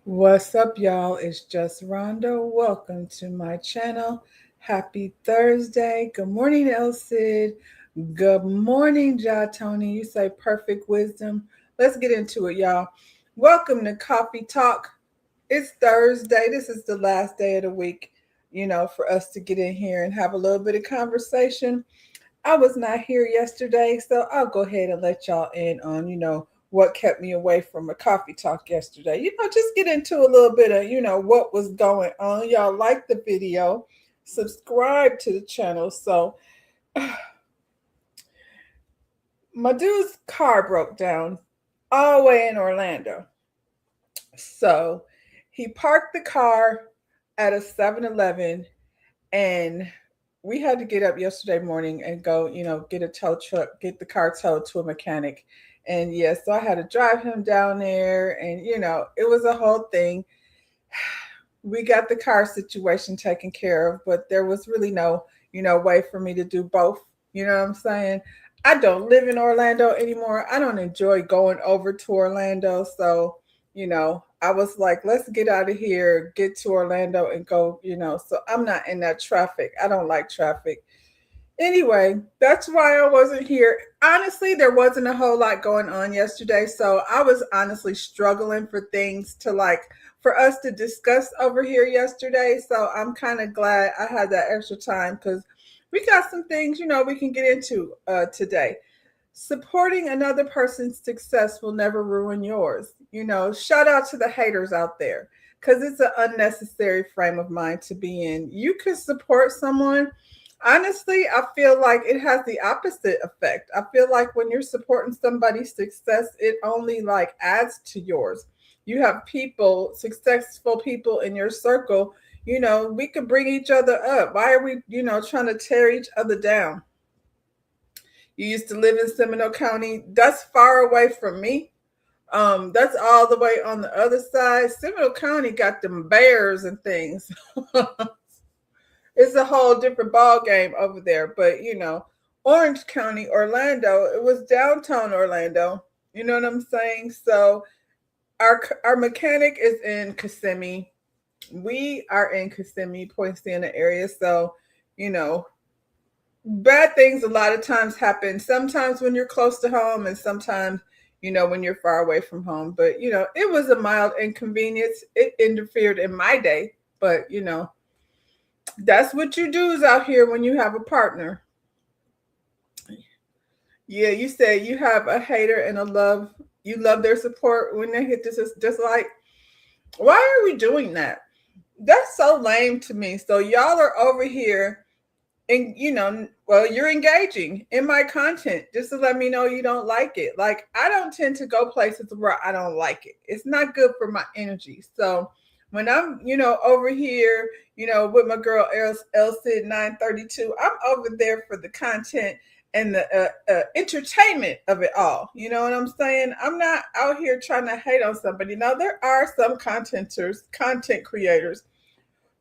What's up, y'all? It's just Rhonda. Welcome to my channel. Happy Thursday. Good morning, El Cid. Good morning, Ja Tony. You say perfect wisdom. Let's get into it, y'all. Welcome to Coffee Talk. It's Thursday. This is the last day of the week, for us to get in here and have a little bit of conversation. I was not here yesterday, so I'll go ahead and let y'all in on, what kept me away from a coffee talk yesterday. Just get into a little bit of, what was going on. Y'all like the video, subscribe to the channel. So, my dude's car broke down all the way in Orlando. So, he parked the car at a 7-Eleven, and we had to get up yesterday morning and go, get a tow truck, get the car towed to a mechanic. And yes, so I had to drive him down there, and it was a whole thing. We got the car situation taken care of, but there was really no, way for me to do both. You know what I'm saying? I don't live in Orlando anymore. I don't enjoy going over to Orlando. So, I was like, let's get out of here, get to Orlando and go, so I'm not in that traffic. I don't like traffic. Anyway, that's why I wasn't here. Honestly, there wasn't a whole lot going on yesterday. So I was honestly struggling for things to for us to discuss over here yesterday. So I'm kind of glad I had that extra time because we got some things, we can get into today. Supporting another person's success will never ruin yours. Shout out to the haters out there because it's an unnecessary frame of mind to be in. You can support someone. Honestly, I feel like it has the opposite effect. I feel like when you're supporting somebody's success, it only adds to yours. You have people, successful people in your circle. We could bring each other up. Why are we, trying to tear each other down? You used to live in Seminole County. That's far away from me. That's all the way on the other side. Seminole County got them bears and things. It's a whole different ball game over there. But Orange County, Orlando, it was downtown Orlando. You know what I'm saying? So our mechanic is in Kissimmee. We are in Kissimmee, Poinciana area. So, bad things a lot of times happen. Sometimes when you're close to home, and sometimes, when you're far away from home. But, it was a mild inconvenience. It interfered in my day. But, that's what you do is out here when you have a partner. Yeah, you say you have a hater and a love. You love their support when they hit this. Is just like, why are we doing that? That's so lame to me. So y'all are over here and you're engaging in my content just to let me know you don't like it. Like, I don't tend to go places where I don't like it. It's not good for my energy. So when I'm over here with my girl El Cid 932, I'm over there for the content and the entertainment of it all. You know what I'm saying? I'm not out here trying to hate on somebody. Now, there are some content creators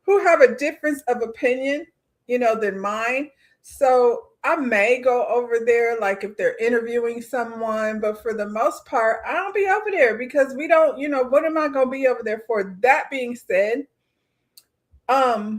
who have a difference of opinion, than mine. So I may go over there, like if they're interviewing someone, but for the most part, I don't be over there because we don't, what am I going to be over there for? That being said, I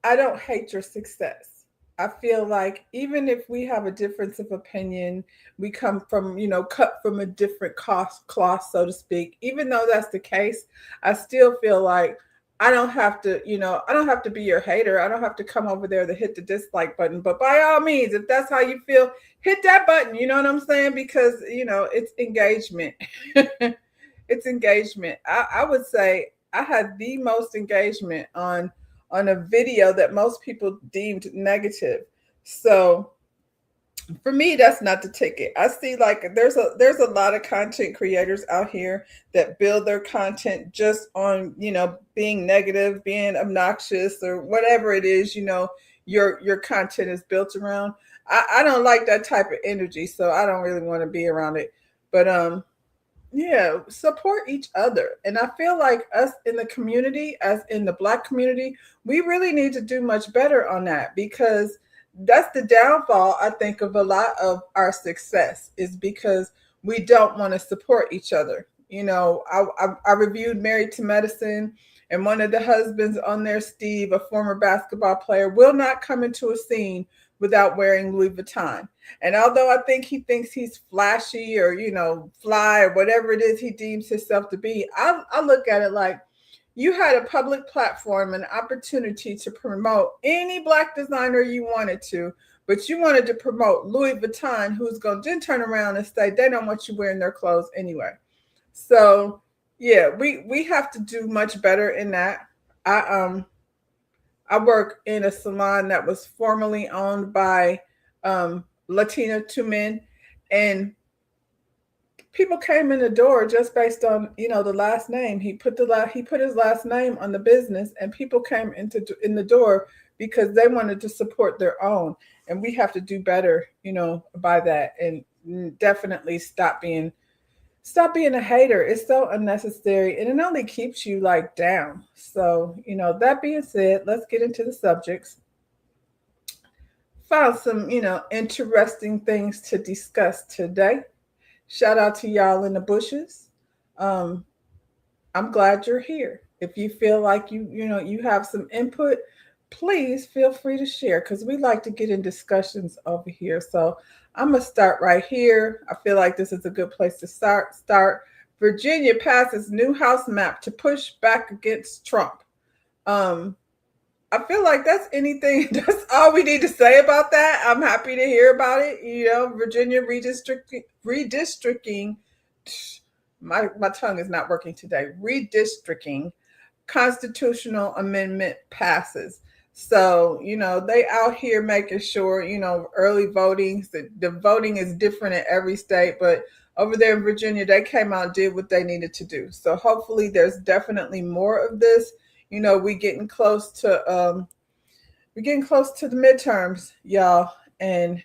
don't hate your success. I feel like even if we have a difference of opinion, we come from, cut from a different cloth, so to speak. Even though that's the case, I still feel like I don't have to, I don't have to be your hater. I don't have to come over there to hit the dislike button. But by all means, if that's how you feel, hit that button. You know what I'm saying? Because, it's engagement. It's engagement. I would say I had the most engagement on a video that most people deemed negative. So for me, that's not the ticket. I see there's a lot of content creators out here that build their content just on being negative, being obnoxious, or whatever it is your content is built around. I don't like that type of energy, so I don't really want to be around it. But yeah, support each other. And I feel like us in the community, as in the Black community, we really need to do much better on that because that's the downfall, I think, of a lot of our success is because we don't want to support each other. You know, I reviewed Married to Medicine, and one of the husbands on there, Steve, a former basketball player, will not come into a scene without wearing Louis Vuitton. And although I think he thinks he's flashy or, you know, fly or whatever it is he deems himself to be, I look at it like you had a public platform, an opportunity to promote any black designer you wanted to, but you wanted to promote Louis Vuitton, who's going to then turn around and say they don't want you wearing their clothes anyway. So yeah, we have to do much better in that. I I work in a salon that was formerly owned by Latina two men, and people came in the door just based on, you know, the last name. He put his last name on the business, and people came in the door because they wanted to support their own. And we have to do better, you know, by that, and definitely stop being a hater. It's so unnecessary, and it only keeps you like down. So, you know, that being said, let's get into the subjects. Found some, you know, interesting things to discuss today. Shout out to y'all in the bushes. Um, I'm glad you're here. If you feel like you know, you have some input, please feel free to share because we like to get in discussions over here. So I'm gonna start right here. I feel like this is a good place to start. Virginia passes new House map to push back against Trump. Um, I feel like that's anything. That's all we need to say about that. I'm happy to hear about it. You know, Virginia redistricting. My tongue is not working today. Redistricting constitutional amendment passes. So, you know, they out here making sure, you know, early voting, the voting is different in every state, but over there in Virginia, they came out and did what they needed to do. So hopefully there's definitely more of this. You know, we're getting close to the midterms, y'all, and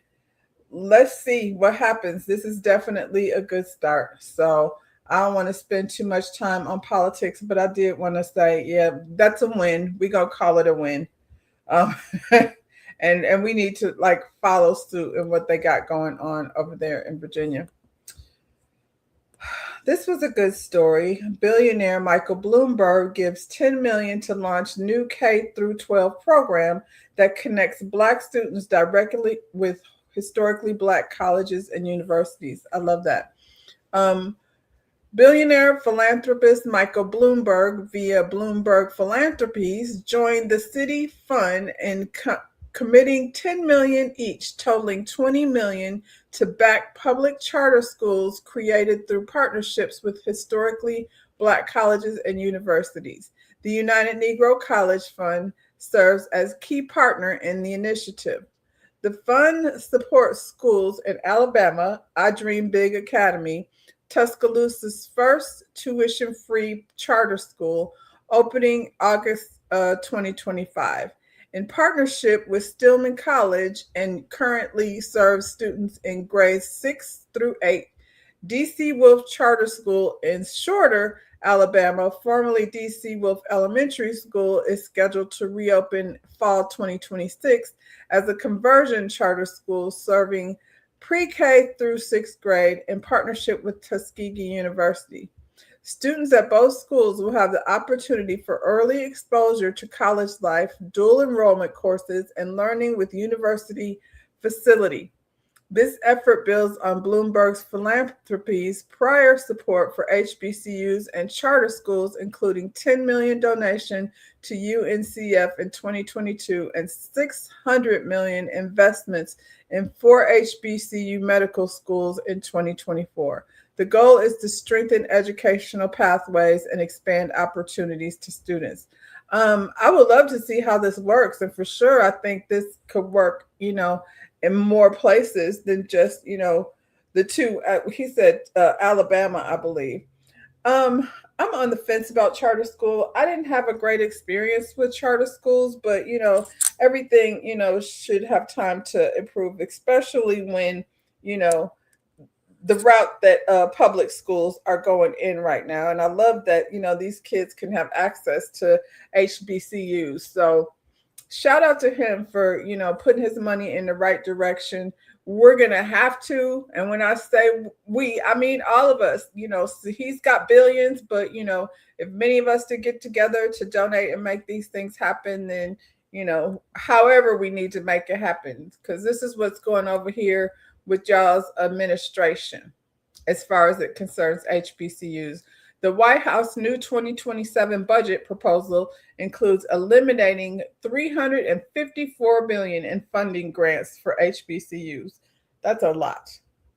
let's see what happens. This is definitely a good start. So I don't want to spend too much time on politics, but I did want to say, yeah, that's a win. We're gonna call it a win. Um, and we need to like follow suit in what they got going on over there in Virginia. This was a good story. Billionaire Michael Bloomberg gives 10 million to launch new K through 12 program that connects black students directly with historically black colleges and universities. I love that. Um, Billionaire philanthropist Michael Bloomberg, via Bloomberg Philanthropies, joined the City Fund in committing 10 million each, totaling 20 million to back public charter schools created through partnerships with historically black colleges and universities. The United Negro College Fund serves as key partner in the initiative. The fund supports schools in Alabama, I Dream Big Academy, Tuscaloosa's first tuition free charter school, opening August 2025, in partnership with Stillman College, and currently serves students in grades 6 through 8. DC Wolf Charter School in Shorter, Alabama, formerly DC Wolf Elementary School, is scheduled to reopen fall 2026 as a conversion charter school serving pre-K through 6th grade in partnership with Tuskegee University. Students at both schools will have the opportunity for early exposure to college life, dual enrollment courses, and learning with university facility. This effort builds on Bloomberg's philanthropies prior support for HBCUs and charter schools, including 10 million donation to UNCF in 2022 and 600 million investments in 4 HBCU medical schools in 2024. The goal is to strengthen educational pathways and expand opportunities to students. I would love to see how this works, and for sure, I think this could work, you know, in more places than just, you know, the two. He said Alabama, I believe. Um, I'm on the fence about charter school. I didn't have a great experience with charter schools, but you know, everything, you know, should have time to improve, especially when, you know, the route that public schools are going in right now. And I love that, you know, these kids can have access to HBCUs. So shout out to him for, you know, putting his money in the right direction. we're going to have to. And when I say we, I mean all of us. So he's got billions, but, if many of us to get together to donate and make these things happen, then, however we need to make it happen, because this is what's going over here with y'all's administration as far as it concerns HBCUs. The White House new 2027 budget proposal includes eliminating $354 billion in funding grants for HBCUs. That's a lot.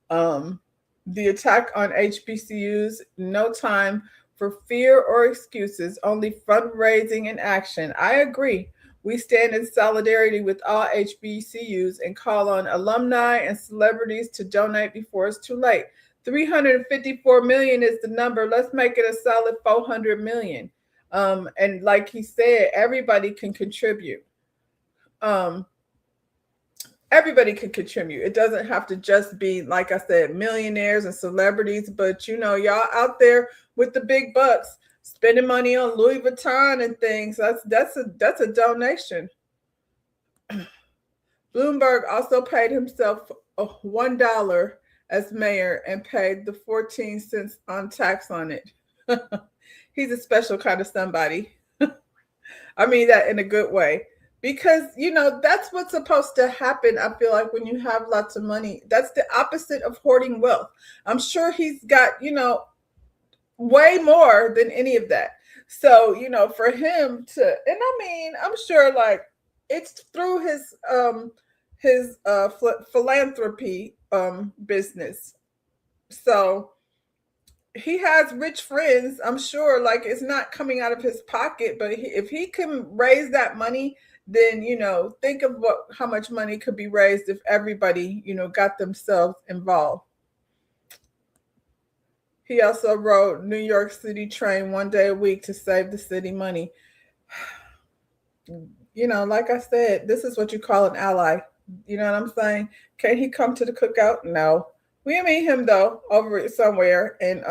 The attack on HBCUs, no time for fear or excuses, only fundraising and action. I agree. We stand in solidarity with all HBCUs and call on alumni and celebrities to donate before it's too late. 354 million is the number. Let's make it a solid 400 million. And like he said, everybody can contribute. Everybody can contribute. It doesn't have to just be, like I said, millionaires and celebrities, but y'all out there with the big bucks spending money on Louis Vuitton and things. That's a donation. Bloomberg also paid himself $1 as mayor and paid the 14 cents on tax on it. He's a special kind of somebody. I mean that in a good way, because that's what's supposed to happen. I feel like when you have lots of money, that's the opposite of hoarding wealth. I'm sure he's got way more than any of that. So for him to, and I mean, I'm sure like it's through his philanthropy business. So he has rich friends. I'm sure like it's not coming out of his pocket, but if he can raise that money, then think of how much money could be raised if everybody got themselves involved. He also rode New York City train one day a week to save the city money. Like I said, this is what you call an ally. You know what I'm saying? Can he come to the cookout? No. We meet him though over somewhere and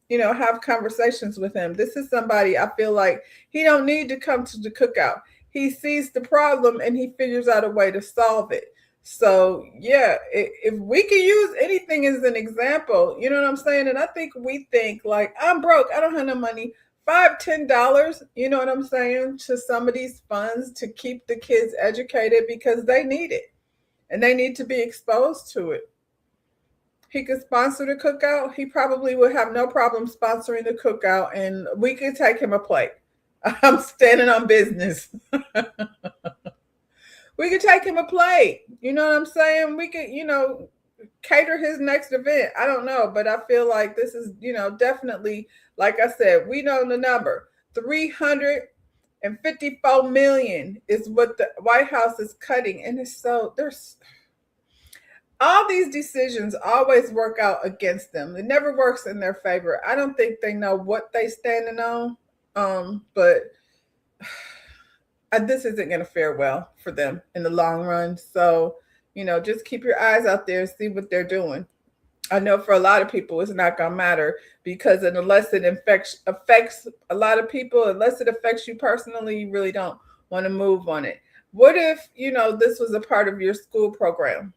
have conversations with him. This is somebody I feel like he don't need to come to the cookout. He sees the problem and he figures out a way to solve it. So yeah, if we can use anything as an example, you know what I'm saying? And I think we think like, I'm broke, I don't have no money. $5, $10, you know what I'm saying, to some of these funds to keep the kids educated because they need it and they need to be exposed to it. He could sponsor the cookout. He probably would have no problem sponsoring the cookout, and we could take him a plate. I'm standing on business. We could take him a plate. You know what I'm saying? We could, cater his next event. I don't know, but I feel like this is, definitely, like I said, we know the number. 354 million is what the White House is cutting. And it's so, there's all these decisions always work out against them. It never works in their favor. I don't think they know what they standing on. But this isn't going to fare well for them in the long run. So, just keep your eyes out there and see what they're doing. I know for a lot of people, it's not going to matter because unless it affects a lot of people, unless it affects you personally, you really don't want to move on it. What if, this was a part of your school program?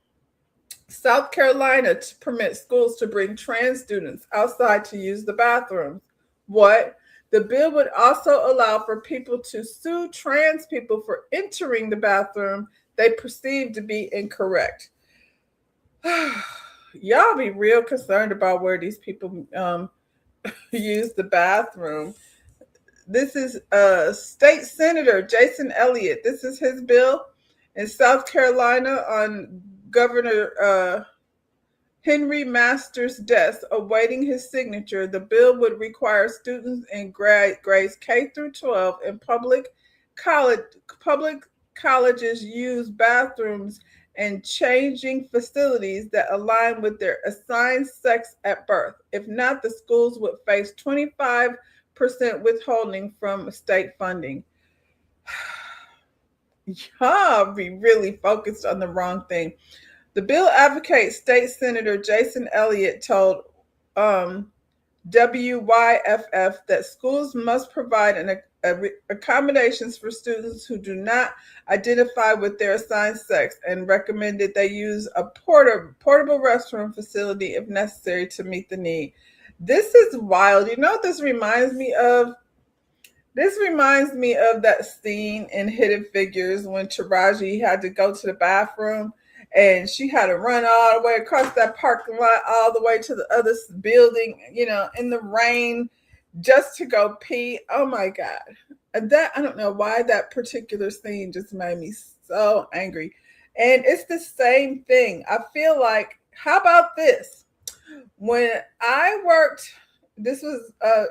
South Carolina to permit schools to bring trans students outside to use the bathrooms. What? The bill would also allow for people to sue trans people for entering the bathroom they perceive to be incorrect. Y'all be real concerned about where these people use the bathroom. This is State Senator Jason Elliott. This is his bill in South Carolina on Governor Henry Masters' desk, awaiting his signature. The bill would require students in grades K through 12 in public colleges use bathrooms and changing facilities that align with their assigned sex at birth. If not, the schools would face 25% withholding from state funding. Y'all be really focused on the wrong thing. The bill advocates State Senator Jason Elliott told WYFF that schools must provide an accommodations for students who do not identify with their assigned sex and recommended they use a portable restroom facility if necessary to meet the need. This is wild. You know what this reminds me of? This reminds me of that scene in Hidden Figures when Taraji had to go to the bathroom and she had to run all the way across that parking lot, all the way to the other building, in the rain just to go pee. Oh my God. That, I don't know why that particular scene just made me so angry. And it's the same thing. I feel like, how about this? When I worked, this was a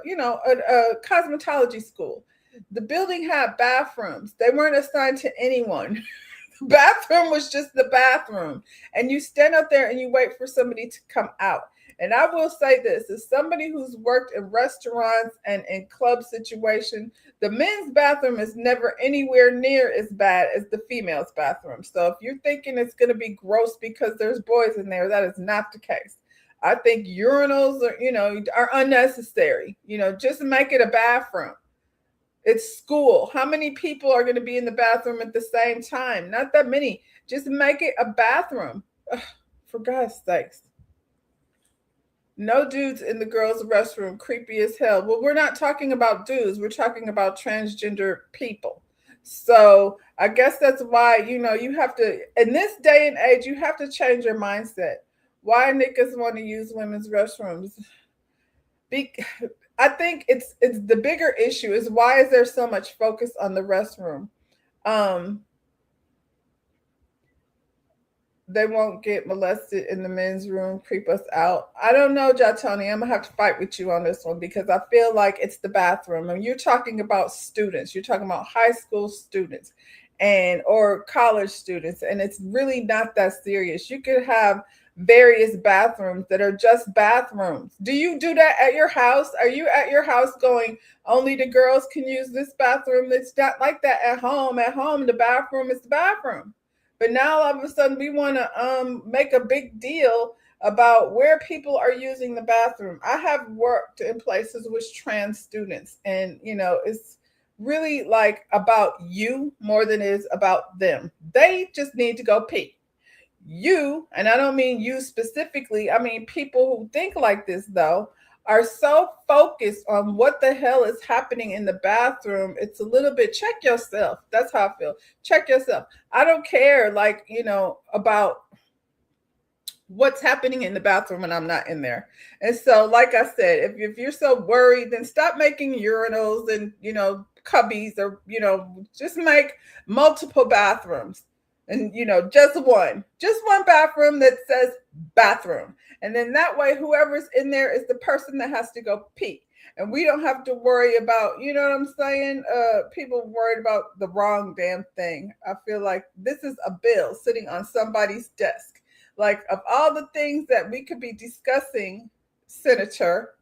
cosmetology school. The building had bathrooms. They weren't assigned to anyone. The bathroom was just the bathroom. And you stand up there and you wait for somebody to come out. And I will say this, as somebody who's worked in restaurants and in club situations, the men's bathroom is never anywhere near as bad as the female's bathroom. So if you're thinking it's going to be gross because there's boys in there, that is not the case. I think urinals are unnecessary. Just make it a bathroom. It's school. How many people are going to be in the bathroom at the same time? Not that many. Just make it a bathroom. Ugh, for God's sakes. No dudes in the girls' restroom. Creepy as hell. Well, we're not talking about dudes. We're talking about transgender people. So I guess that's why, you have to, in this day and age, you have to change your mindset. Why niggas want to use women's restrooms? I think it's the bigger issue is, why is there so much focus on the restroom? They won't get molested in the men's room, creep us out. I don't know, Jatoni. I'm gonna have to fight with you on this one because I feel like it's the bathroom. And you're talking about students. You're talking about high school students or college students, and it's really not that serious. You could have various bathrooms that are just bathrooms. Do you do that at your house? Are you at your house going, only the girls can use this bathroom? It's not like that at home. At home, the bathroom is the bathroom. But now all of a sudden we want to make a big deal about where people are using the bathroom. I have worked in places with trans students, and it's really like about you more than it is about them. They just need to go pee. You, and I don't mean you specifically, I mean people who think like this though, are so focused on what the hell is happening in the bathroom. It's a little bit, check yourself. That's how I feel. Check yourself. I don't care, about what's happening in the bathroom when I'm not in there. And so, like I said, if you're so worried, then stop making urinals and, cubbies, or, just make multiple bathrooms. And, just one bathroom that says bathroom. And then that way, whoever's in there is the person that has to go pee. And we don't have to worry about, you know what I'm saying? People worried about the wrong damn thing. I feel like this is a bill sitting on somebody's desk. Like, of all the things that we could be discussing, Senator,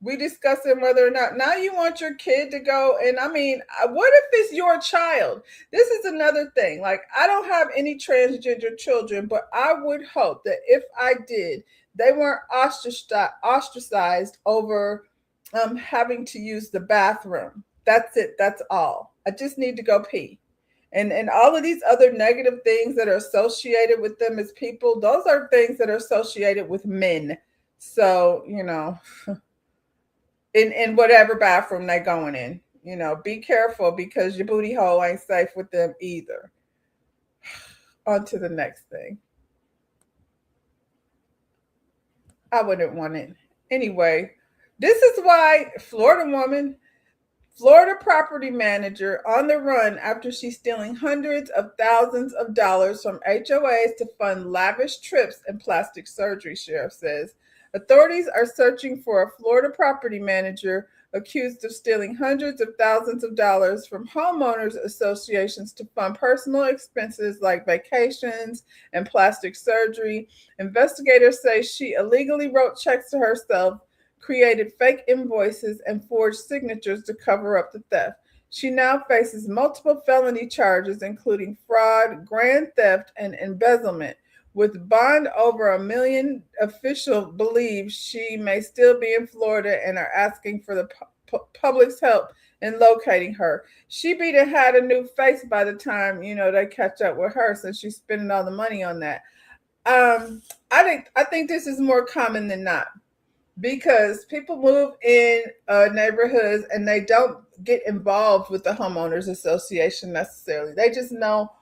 we discussing whether or not now you want your kid to go. And I mean, what if it's your child? This is another thing. Like, I don't have any transgender children, but I would hope that if I did, they weren't ostracized over having to use the bathroom. That's it. That's all. I just need to go pee. And all of these other negative things that are associated with them as people, those are things that are associated with men. So, in whatever bathroom they're going in. Be careful because your booty hole ain't safe with them either. On to the next thing. I wouldn't want it. Anyway, this is why Florida property manager on the run after she's stealing hundreds of thousands of dollars from HOAs to fund lavish trips and plastic surgery, sheriff says. Authorities are searching for a Florida property manager accused of stealing hundreds of thousands of dollars from homeowners associations to fund personal expenses like vacations and plastic surgery. Investigators say she illegally wrote checks to herself, created fake invoices, and forged signatures to cover up the theft. She now faces multiple felony charges, including fraud, grand theft, and embezzlement. With bond over $1 million, officials believe she may still be in Florida and are asking for the public's help in locating her. She be done had a new face by the time they catch up with her, since she's spending all the money on that. I think this is more common than not, because people move in neighborhoods and they don't get involved with the homeowners association necessarily. They just know,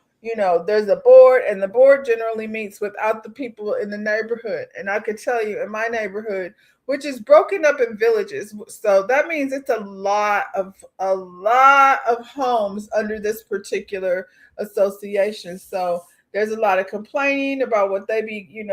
there's a board, and the board generally meets without the people in the neighborhood. And I could tell you, in my neighborhood, which is broken up in villages, so that means it's a lot of homes under this particular association. So there's a lot of complaining about what they be,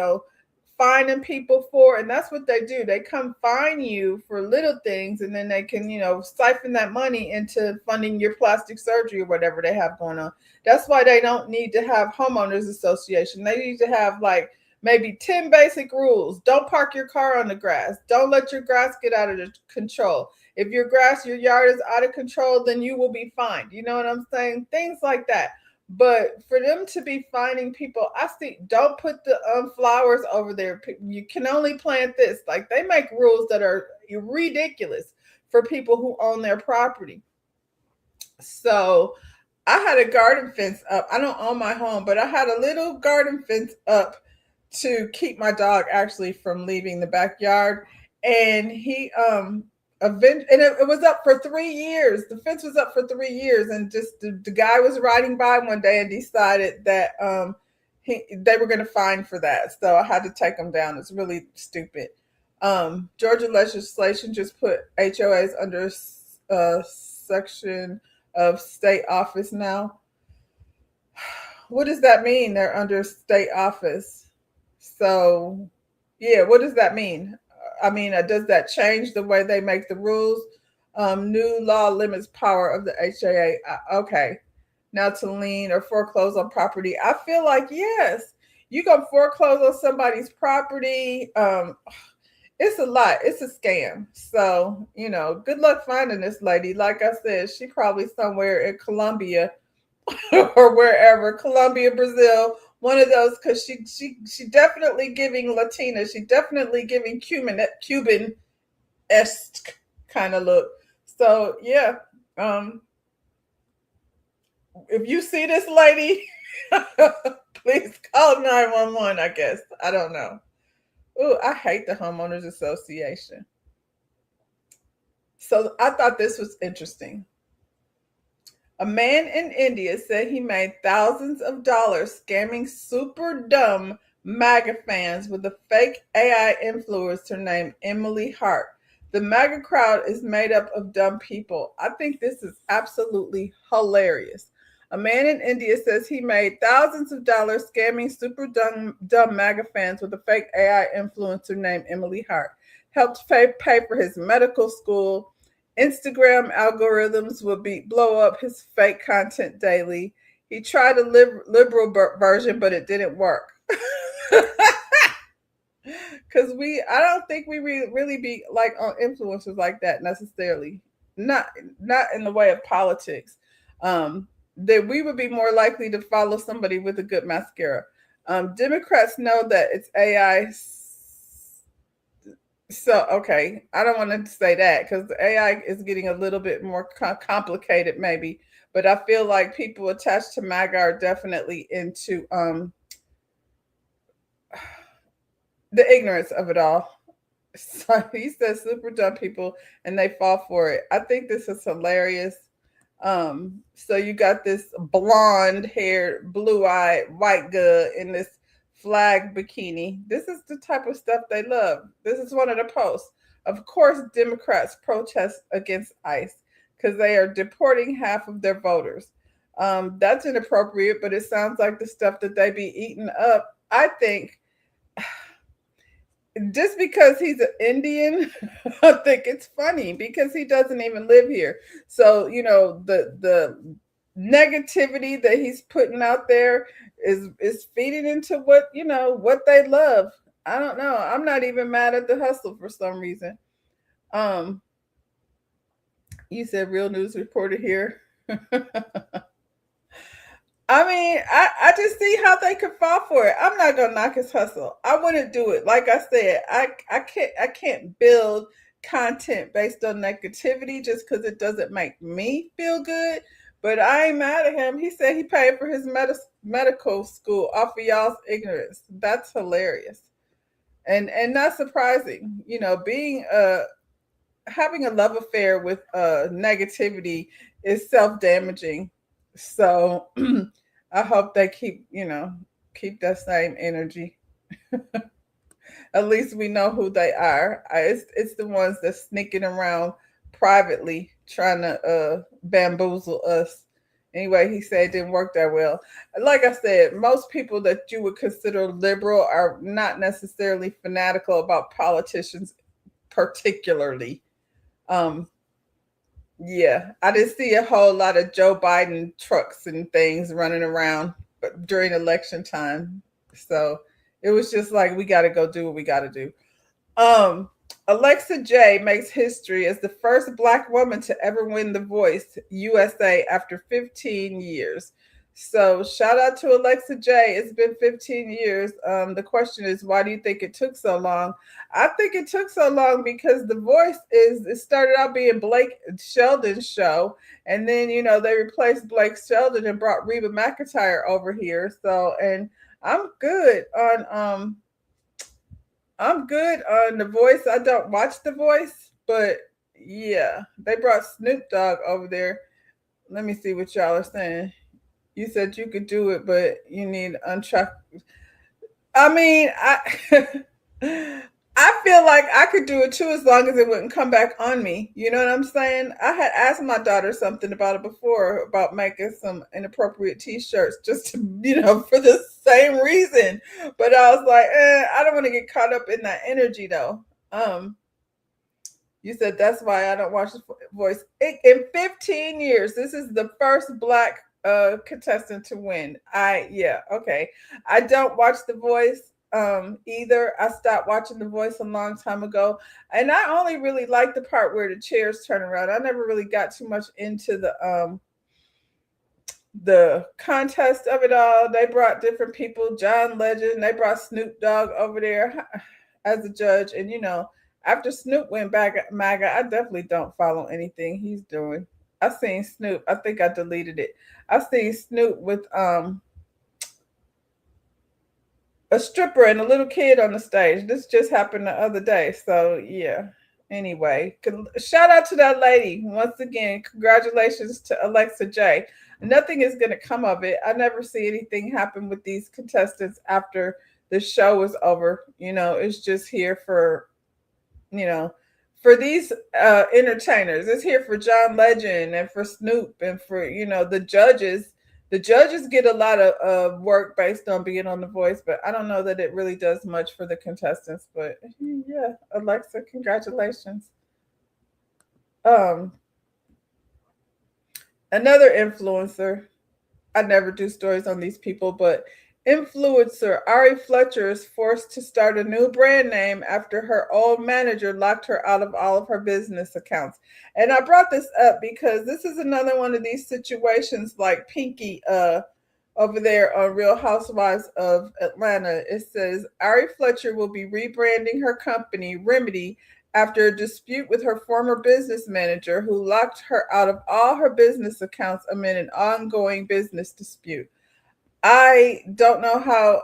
finding people for. And that's what they do. They come fine you for little things, and then they can, siphon that money into funding your plastic surgery or whatever they have going on. That's why they don't need to have homeowners association. They need to have like maybe 10 basic rules. Don't park your car on the grass. Don't let your grass get out of control. If your yard is out of control, then you will be fined. You know what I'm saying? Things like that. But for them to be finding people, I see, don't put the flowers over there. You can only plant this. Like, they make rules that are ridiculous for people who own their property. So I had a garden fence up. I don't own my home, but I had a little garden fence up to keep my dog actually from leaving the backyard. And it was up for 3 years. The fence was up for 3 years, and just the guy was riding by one day and decided that they were going to fine for that. So I had to take them down. It's really stupid. Georgia legislation just put HOAs under section of state office now. What does that mean? They're under state office. So, yeah, what does that mean? I mean, does that change the way they make the rules? New law limits power of the HOA. Okay. Now to lien or foreclose on property. I feel like, yes, you can foreclose on somebody's property. It's a lot. It's a scam. So, good luck finding this lady. Like I said, she probably somewhere in Colombia or wherever, Colombia, Brazil, one of those, because she definitely giving Latina. She definitely giving Cuban-esque kind of look. So yeah, if you see this lady, please call 911. I guess, I don't know. Ooh, I hate the homeowners association. So I thought this was interesting. A man in India said he made thousands of dollars scamming super dumb MAGA fans with a fake AI influencer named Emily Hart. The MAGA crowd is made up of dumb people. I think this is absolutely hilarious. A man in India says he made thousands of dollars scamming super dumb MAGA fans with a fake AI influencer named Emily Hart. Helped pay for his medical school. Instagram algorithms would blow up his fake content daily. He tried a liberal version, but it didn't work. Because I don't think we really be like on influencers like that necessarily. Not in the way of politics. That we would be more likely to follow somebody with a good mascara. Democrats know that it's AI. So, okay, I don't want to say that, because the AI is getting a little bit more complicated maybe, but I feel like people attached to MAGA are definitely into the ignorance of it all. So he says super dumb people and they fall for it. I think this is hilarious. So you got this blonde haired, blue eyed white girl in this flag bikini. This is the type of stuff they love. This is one of the posts. Of course, Democrats protest against ICE because they are deporting half of their voters. That's inappropriate, but it sounds like the stuff that they be eating up. I think just because he's an Indian, I think it's funny because he doesn't even live here. So, the negativity that he's putting out there is feeding into what they love. I don't know. I'm not even mad at the hustle for some reason. You said real news reporter here. I mean, I just see how they could fall for it. I'm not gonna knock his hustle. I wouldn't do it. Like I said, I can't build content based on negativity just because it doesn't make me feel good. But I ain't mad at him. He said he paid for his medical school off of y'all's ignorance. That's hilarious, and not surprising. You know, being having a love affair with negativity is self damaging. So I hope they keep that same energy. At least we know who they are. It's the ones that's sneaking around privately trying to bamboozle us. Anyway, he said it didn't work that well. Like I said, most people that you would consider liberal are not necessarily fanatical about politicians, particularly. Um, yeah, I didn't see a whole lot of Joe Biden trucks and things running around during election time. So it was just like we got to go do what we got to do. Um, Alexa J makes history as the first Black woman to ever win The Voice USA after 15 years. So shout out to Alexa J. It's been 15 years. The question is, why do you think it took so long? I think it took so long because The Voice it started out being Blake Sheldon's show, and then they replaced Blake Sheldon and brought Reba McEntire over here. So, and I'm good on The Voice. I don't watch The Voice, but yeah, they brought Snoop Dogg over there. Let me see what y'all are saying. You said you could do it, but you need untracked. I mean, I feel like I could do it too as long as it wouldn't come back on me. You know what I'm saying? I had asked my daughter something about it before about making some inappropriate t-shirts just to, for the same reason. But I was like, I don't want to get caught up in that energy though. You said that's why I don't watch The Voice. In 15 years, this is the first Black contestant to win. Yeah, okay. I don't watch The Voice either. I stopped watching The Voice a long time ago. And I only really like the part where the chairs turn around. I never really got too much into the contest of it all. They brought different people, John Legend, they brought Snoop Dogg over there as a judge. And after Snoop went back at MAGA, I definitely don't follow anything he's doing. I seen Snoop. I think I deleted it. I seen Snoop with a stripper and a little kid on the stage. This just happened the other day. So yeah. Anyway, shout out to that lady once again. Congratulations to Alexa J. Nothing is going to come of it. I never see anything happen with these contestants after the show is over. It's just here for for these entertainers. It's here for John Legend and for Snoop and for the judges. The judges get a lot of work based on being on The Voice, but I don't know that it really does much for the contestants. But yeah, Alexa, congratulations. Um, Another influencer. I never do stories on these people, but influencer Ari Fletcher is forced to start a new brand name after her old manager locked her out of all of her business accounts. And I brought this up because this is another one of these situations like Pinky over there on Real Housewives of Atlanta. It says Ari Fletcher will be rebranding her company Remedy after a dispute with her former business manager who locked her out of all her business accounts amid an ongoing business dispute. I don't know how.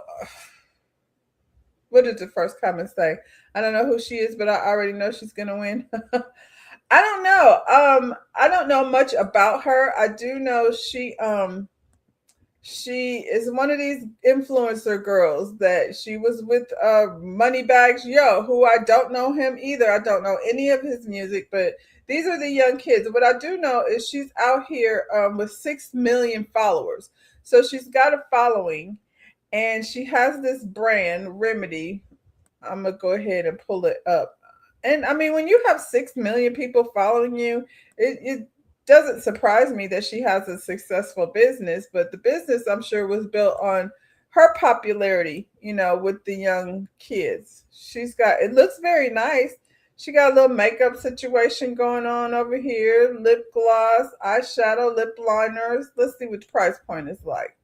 What did the first comment say? I don't know who she is, but I already know she's gonna win. I don't know. I don't know much about her. I do know she is one of these influencer girls that she was with Moneybags Yo, who I don't know him either. I don't know any of his music, but these are the young kids. What I do know is she's out here with 6 million followers. So she's got a following and she has this brand, Remedy. I'm going to go ahead and pull it up. And I mean, when you have 6 million people following you, it doesn't surprise me that she has a successful business, but the business I'm sure was built on her popularity, with the young kids. It looks very nice. She got a little makeup situation going on over here, lip gloss, eyeshadow, lip liners. Let's see what the price point is like.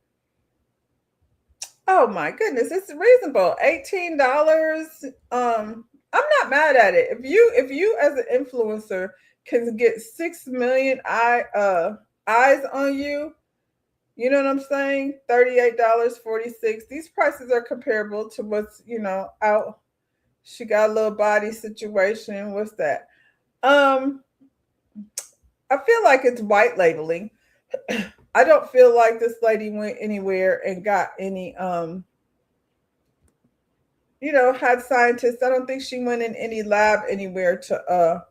Oh my goodness, it's reasonable. $18. I'm not mad at it. If you as an influencer can get 6 million eyes on you, you know what I'm saying? $38.46. These prices are comparable to what's, out. She got a little body situation. What's that? Um, I feel like it's white labeling. I don't feel like this lady went anywhere and got any had scientists. I don't think she went in any lab anywhere to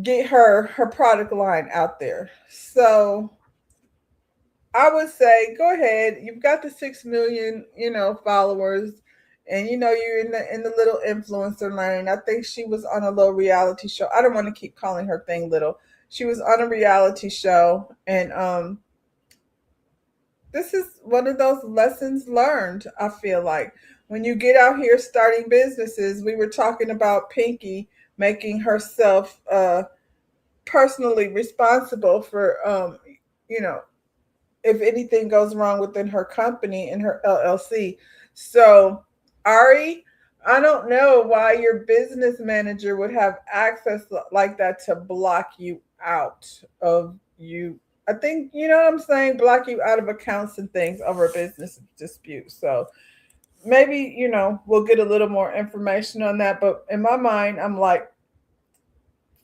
get her product line out there. So I would say go ahead. You've got the 6 million, followers, and you're in the little influencer lane. I think she was on a little reality show. I don't want to keep calling her thing little. She was on a reality show, and this is one of those lessons learned. I feel like when you get out here starting businesses, we were talking about Pinky making herself personally responsible for you know if anything goes wrong within her company and her LLC. So, Ari, I don't know why your business manager would have access like that to block you out of you. I think, you know what I'm saying? Block you out of accounts and things over a business dispute. So, maybe, we'll get a little more information on that. But in my mind, I'm like,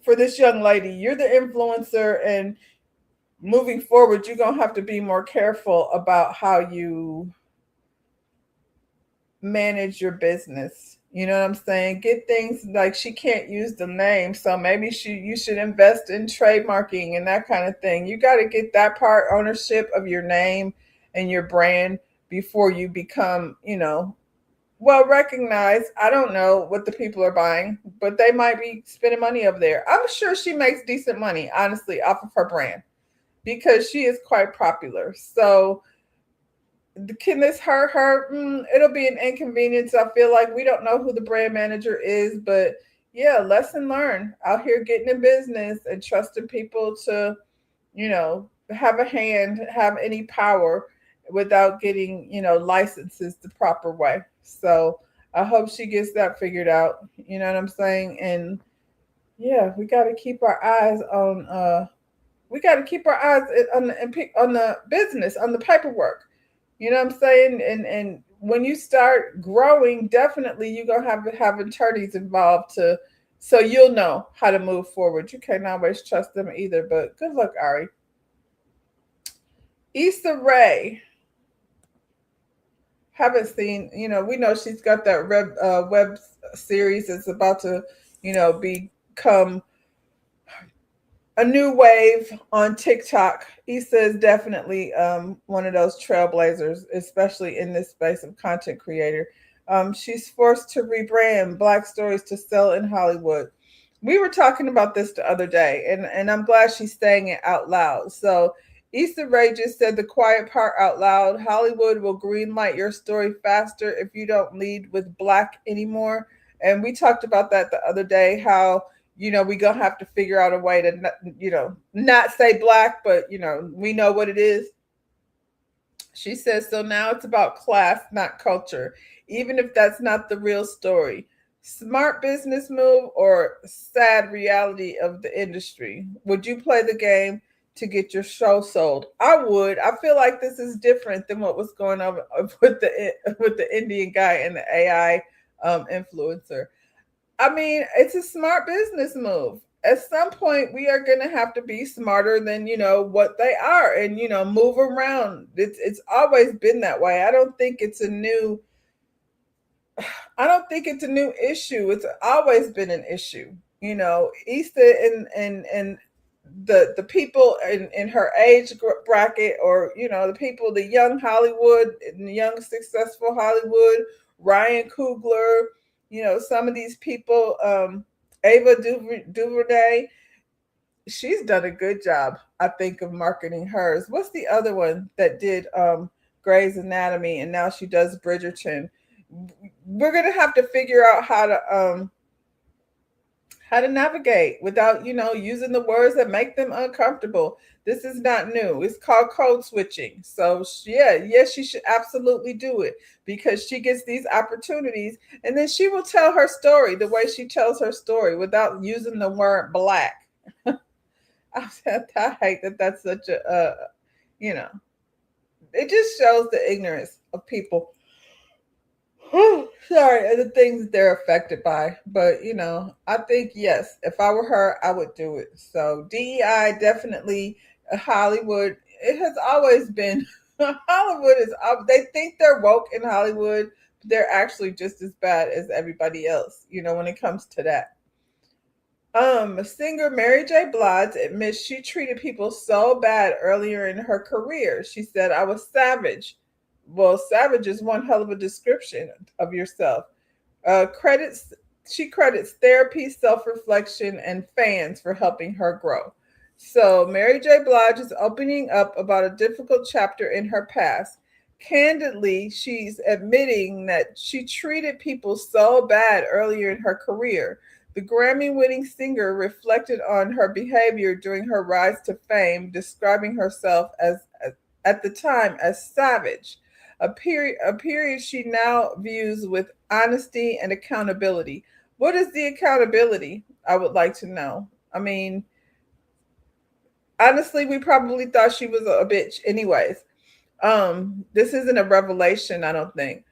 for this young lady, you're the influencer, and moving forward, you're going to have to be more careful about how you manage your business. You know what I'm saying? Get things like she can't use the name, so maybe you should invest in trademarking and that kind of thing. You got to get that part ownership of your name and your brand before you become, well recognized. I don't know what the people are buying, but they might be spending money over there. I'm sure she makes decent money, honestly, off of her brand because she is quite popular. So can this hurt her? It'll be an inconvenience. I feel like we don't know who the brand manager is, but yeah, lesson learned. Out here getting in business and trusting people to, have a hand, have any power without getting, licenses the proper way. So I hope she gets that figured out. You know what I'm saying? And yeah, we got to keep our eyes on the business, on the paperwork. You know what I'm saying? And when you start growing, definitely you're gonna have attorneys involved so you'll know how to move forward. You can't always trust them either. But good luck, Ari. Issa Rae, haven't seen. We know she's got that web series that's about to, become a new wave on TikTok. Issa is definitely one of those trailblazers, especially in this space of content creator. She's forced to rebrand Black Stories to sell in Hollywood. We were talking about this the other day, and I'm glad she's saying it out loud. So Issa Rae just said the quiet part out loud. Hollywood will greenlight your story faster if you don't lead with Black anymore. And we talked about that the other day, how we gonna have to figure out a way to not say Black, but we know what it is. She says, so now it's about class, not culture, even if that's not the real story. Smart business move or sad reality of the industry? Would you play the game to get your show sold? I would. I feel like this is different than what was going on with the Indian guy and the AI influencer. I mean, it's a smart business move. At some point, we are going to have to be smarter than what they are, and move around. It's always been that way. I don't think it's a new issue. It's always been an issue. Easter and the people in her age bracket, or the people, the young Hollywood and the young successful Hollywood, Ryan Coogler, some of these people, Ava DuVernay, she's done a good job, I think, of marketing hers. What's the other one that did Grey's Anatomy and now she does Bridgerton? We're gonna have to figure out how to navigate without, using the words that make them uncomfortable. This is not new. It's called code switching. So yeah, yes, she should absolutely do it because she gets these opportunities, and then she will tell her story the way she tells her story without using the word black. I hate that that's such a, you know, it just shows the ignorance of people. Sorry, and the things that they're affected by. But, I think, yes, if I were her, I would do it. So, DEI definitely, Hollywood, it has always been, Hollywood is, they think they're woke in Hollywood, but they're actually just as bad as everybody else, when it comes to that. Singer Mary J. Blige admits she treated people so bad earlier in her career. She said, I was savage. Well, savage is one hell of a description of yourself. Credits She credits therapy, self-reflection, and fans for helping her grow. So Mary J. Blige is opening up about a difficult chapter in her past. Candidly, she's admitting that she treated people so bad earlier in her career. The Grammy winning singer reflected on her behavior during her rise to fame, describing herself as at the time as savage, a period she now views with honesty and accountability. What is the accountability? I would like to know. I mean, honestly, we probably thought she was a bitch anyways. This isn't a revelation, I don't think.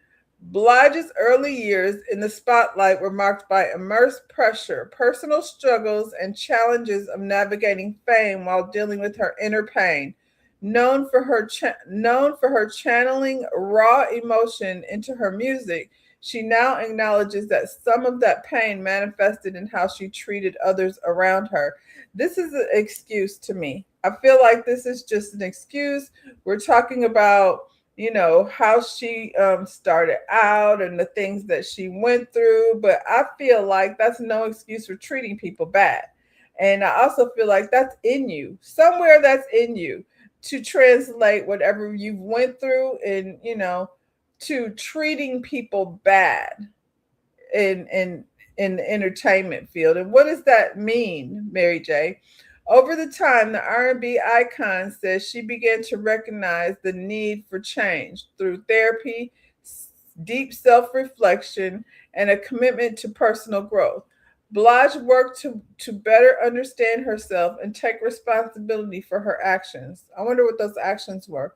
Blige's early years in the spotlight were marked by immense pressure, personal struggles, and challenges of navigating fame while dealing with her inner pain. Known for her channeling raw emotion into her music, she now acknowledges that some of that pain manifested in how she treated others around her. This is an excuse to me. I feel like this is just an excuse. We're talking about, how she started out and the things that she went through, but I feel like that's no excuse for treating people bad. And I also feel like that's in you, somewhere that's in you, to translate whatever you went through and, to treating people bad in in the entertainment field. And what does that mean, Mary J? Over the time, the R&B icon says she began to recognize the need for change through therapy, deep self-reflection, and a commitment to personal growth. Blige worked to better understand herself and take responsibility for her actions. I wonder what those actions were.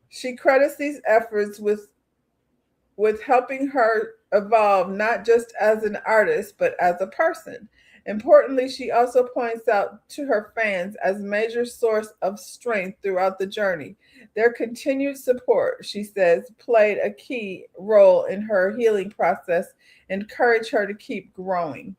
She credits these efforts with helping her evolve not just as an artist, but as a person. Importantly, she also points out to her fans as major source of strength throughout the journey. Their continued support, she says, played a key role in her healing process and encouraged her to keep growing.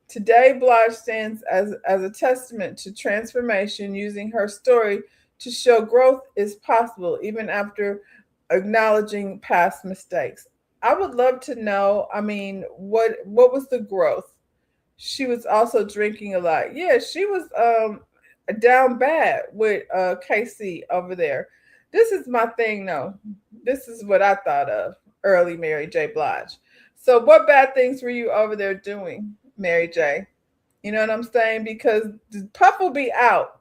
Today, Blige stands as a testament to transformation, using her story to show growth is possible even after acknowledging past mistakes. I would love to know, I mean, what was the growth? She was also drinking a lot. Yeah, she was down bad with Casey over there. This is my thing though. This is what I thought of early Mary J. Blige. So what bad things were you over there doing, Mary J? You know what I'm saying? Because Puff will be out.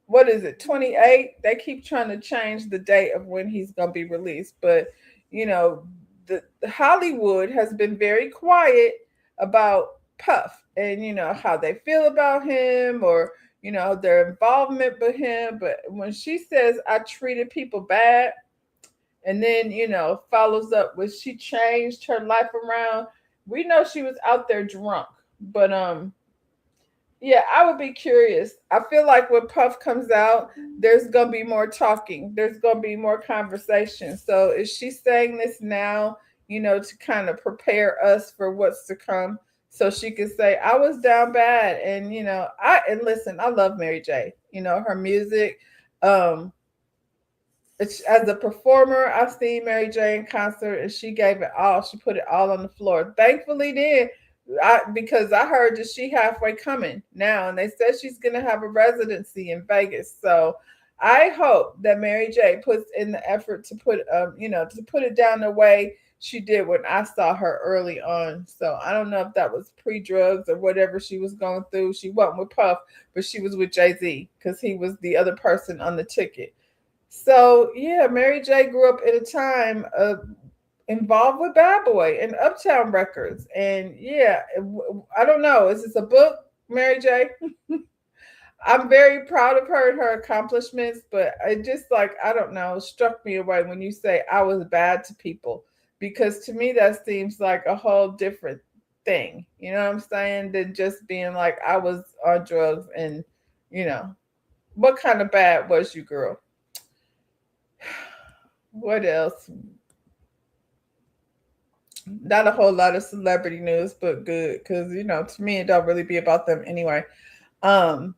What is it, 28? They keep trying to change the date of when he's going to be released. But, you know, the Hollywood has been very quiet about Puff and, how they feel about him or, their involvement with him. But when she says, I treated people bad, and then, follows up with she changed her life around, we know she was out there drunk. But, yeah, I would be curious. I feel like when Puff comes out, there's gonna be more talking. There's gonna be more conversation. So is she saying this now, to kind of prepare us for what's to come? So she can say, I was down bad. And and listen, I love Mary J. Her music. As a performer, I've seen Mary J in concert and she gave it all. She put it all on the floor. Thankfully then, because I heard that she halfway coming now, and they said she's gonna have a residency in Vegas. So I hope that Mary J puts in the effort to put to put it down the way she did when I saw her early on. So I don't know if that was pre-drugs or whatever she was going through. She wasn't with Puff, but she was with Jay-Z because he was the other person on the ticket. So yeah, Mary J grew up at a time involved with Bad Boy and Uptown Records. And yeah, I don't know. Is this a book, Mary J? I'm very proud of her and her accomplishments, but it just like, I don't know, struck me away when you say I was bad to people, because to me that seems like a whole different thing. You know what I'm saying? Than just being like I was on drugs and, you know, what kind of bad was you, girl? What else? Not a whole lot of celebrity news, but good because to me it don't really be about them anyway. Um,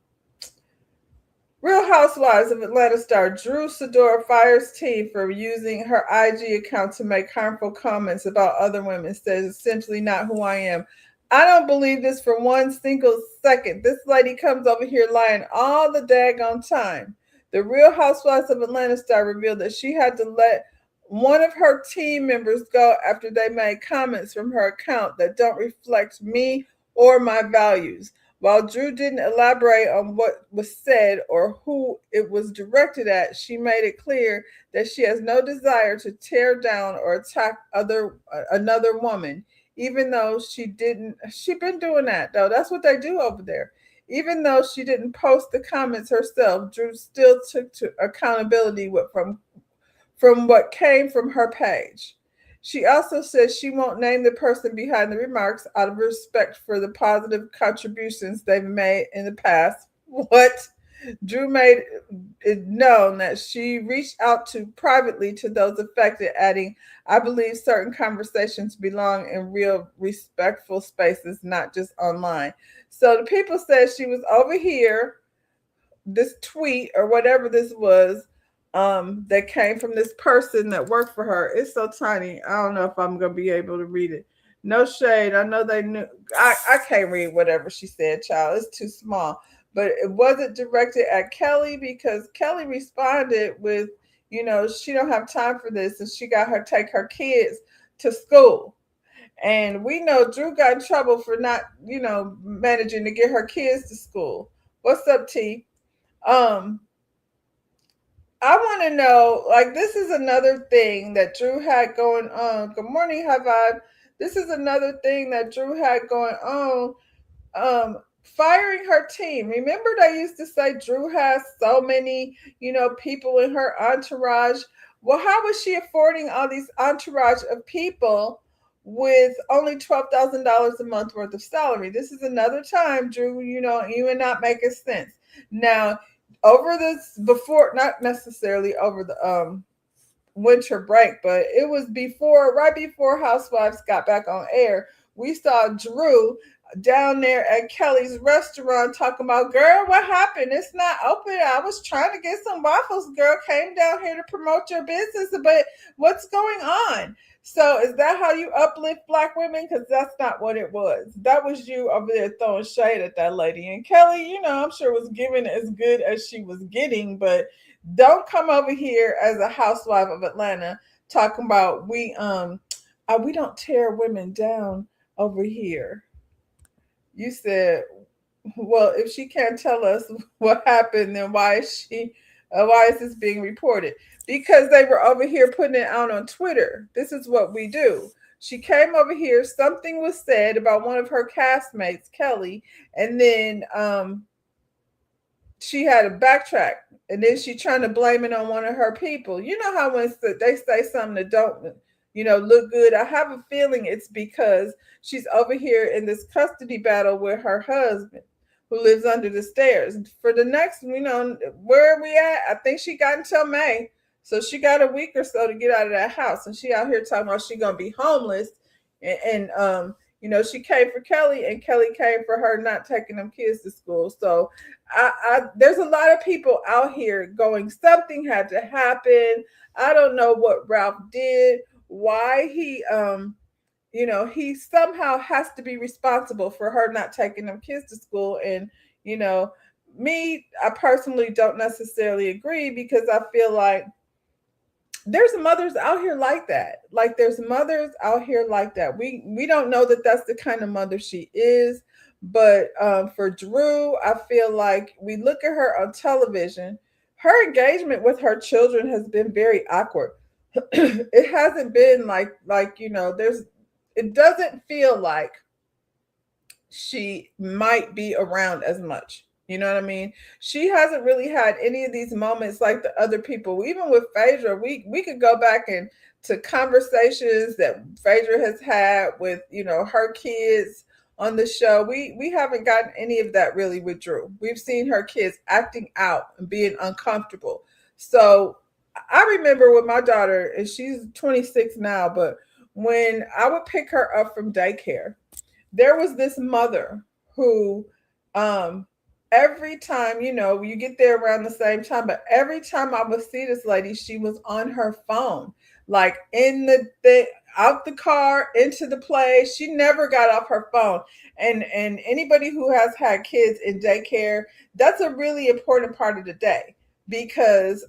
Real Housewives of Atlanta star Drew Sidora fires T for using her IG account to make harmful comments about other women. Says it's simply not who I am. I don't believe this for one single second. This lady comes over here lying all the daggone time. The Real Housewives of Atlanta star revealed that she had to let one of her team members go after they made comments from her account that don't reflect me or my values. While Drew didn't elaborate on what was said or who it was directed at, she made it clear that she has no desire to tear down or attack another woman, even though she been doing that though. That's what they do over there. Even though she didn't post the comments herself, Drew still took to accountability from what came from her page. She also says she won't name the person behind the remarks out of respect for the positive contributions they've made in the past. What? Drew made it known that she reached out to privately to those affected, adding, I believe certain conversations belong in real respectful spaces, not just online. So the people said she was over here, this tweet or whatever this was, that came from this person that worked for her. It's so tiny. I don't know if I'm gonna be able to read it. No shade. I know they knew. I can't read whatever she said, child. It's too small. But it wasn't directed at Kelly because Kelly responded with, she don't have time for this, and she got her take her kids to school. And we know Drew got in trouble for not, managing to get her kids to school. What's up, T? Um, I want to know, like, this is another thing that Drew had going on. Good morning, Havad. This is another thing that Drew had going on. Firing her team. Remember, they used to say Drew has so many, people in her entourage. Well, how was she affording all these entourage of people with only $12,000 a month worth of salary? This is another time, Drew. You are not making sense. Now, over this before, not necessarily over the winter break, but it was right before Housewives got back on air. We saw Drew down there at Kelly's restaurant talking about, girl, what happened? It's not open. I was trying to get some waffles, girl. Came down here to promote your business, but what's going on? So is that how you uplift black women? Because that's not what it was. That was you over there throwing shade at that lady. And Kelly, I'm sure was giving as good as she was getting, but don't come over here as a housewife of Atlanta talking about we don't tear women down over here. You said, well, if she can't tell us what happened, then why is this being reported? Because they were over here putting it out on Twitter. This is what we do. She came over here, something was said about one of her castmates, Kelly, and then she had to backtrack, and then she trying to blame it on one of her people. You know how when they say something that don't, look good. I have a feeling it's because she's over here in this custody battle with her husband, who lives under the stairs. For the next, where are we at? I think she got until May, so she got a week or so to get out of that house, and she out here talking about she gonna be homeless, and she came for Kelly, and Kelly came for her not taking them kids to school. So there's a lot of people out here going, something had to happen. I don't know what Ralph did, why he somehow has to be responsible for her not taking them kids to school. And, me, I personally don't necessarily agree, because I feel like there's mothers out here like that. Like there's mothers out here like that. We don't know that that's the kind of mother she is, but for Drew, I feel like we look at her on television. Her engagement with her children has been very awkward. It hasn't been like there's. It doesn't feel like she might be around as much. You know what I mean? She hasn't really had any of these moments like the other people. Even with Phaedra, we could go back and to conversations that Phaedra has had with, her kids on the show. We haven't gotten any of that really with Drew. We've seen her kids acting out and being uncomfortable. So I remember with my daughter, and she's 26 now, but when I would pick her up from daycare, there was this mother who every time, you get there around the same time, but every time I would see this lady, she was on her phone, like in the out the car into the place. She never got off her phone. And anybody who has had kids in daycare, that's a really important part of the day, because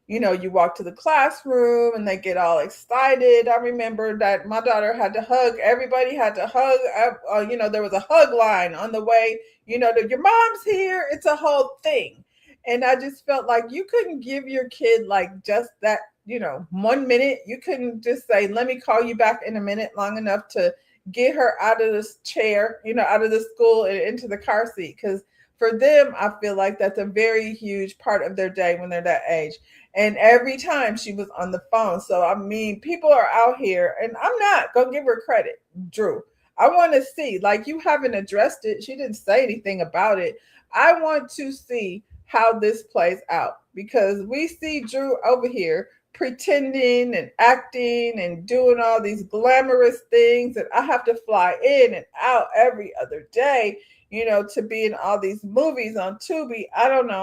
you walk to the classroom and they get all excited. I remember that my daughter had to hug. Everybody had to hug. There was a hug line on the way, that your mom's here. It's a whole thing. And I just felt like you couldn't give your kid like just that, 1 minute. You couldn't just say, let me call you back in a minute, long enough to get her out of this chair, out of the school and into the car seat. Because for them, I feel like that's a very huge part of their day when they're that age. And every time she was on the phone. So, I mean, people are out here, and I'm not going to give her credit, Drew. I want to see, like, you haven't addressed it. She didn't say anything about it. I want to see how this plays out, because we see Drew over here pretending and acting and doing all these glamorous things. And I have to fly in and out every other day, to be in all these movies on Tubi. I don't know.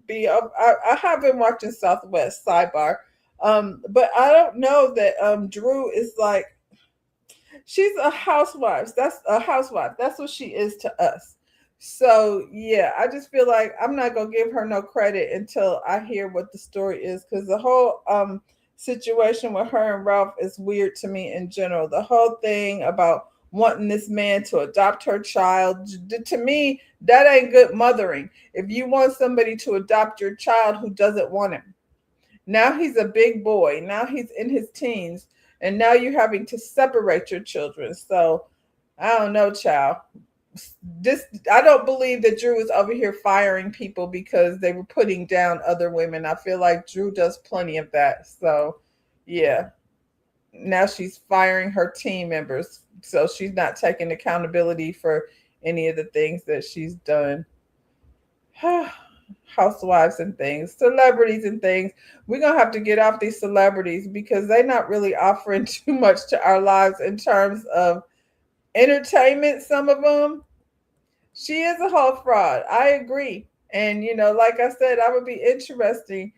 I have been watching Southwest, sidebar. But I don't know that Drew is like, she's a housewife. That's a housewife. That's what she is to us. So yeah, I just feel like I'm not gonna give her no credit until I hear what the story is, because the whole situation with her and Ralph is weird to me in general. The whole thing about wanting this man to adopt her child, to me, that ain't good mothering. If you want somebody to adopt your child who doesn't want him, now he's a big boy, now he's in his teens, and now you're having to separate your children. So I don't know, child. I don't believe that Drew is over here firing people because they were putting down other women. I feel like Drew does plenty of that. So yeah, now she's firing her team members. So she's not taking accountability for any of the things that she's done. Housewives and things, celebrities and things. We're going to have to get off these celebrities because they're not really offering too much to our lives in terms of entertainment. Some of them. She is a whole fraud. I agree. And, like I said, I would be interested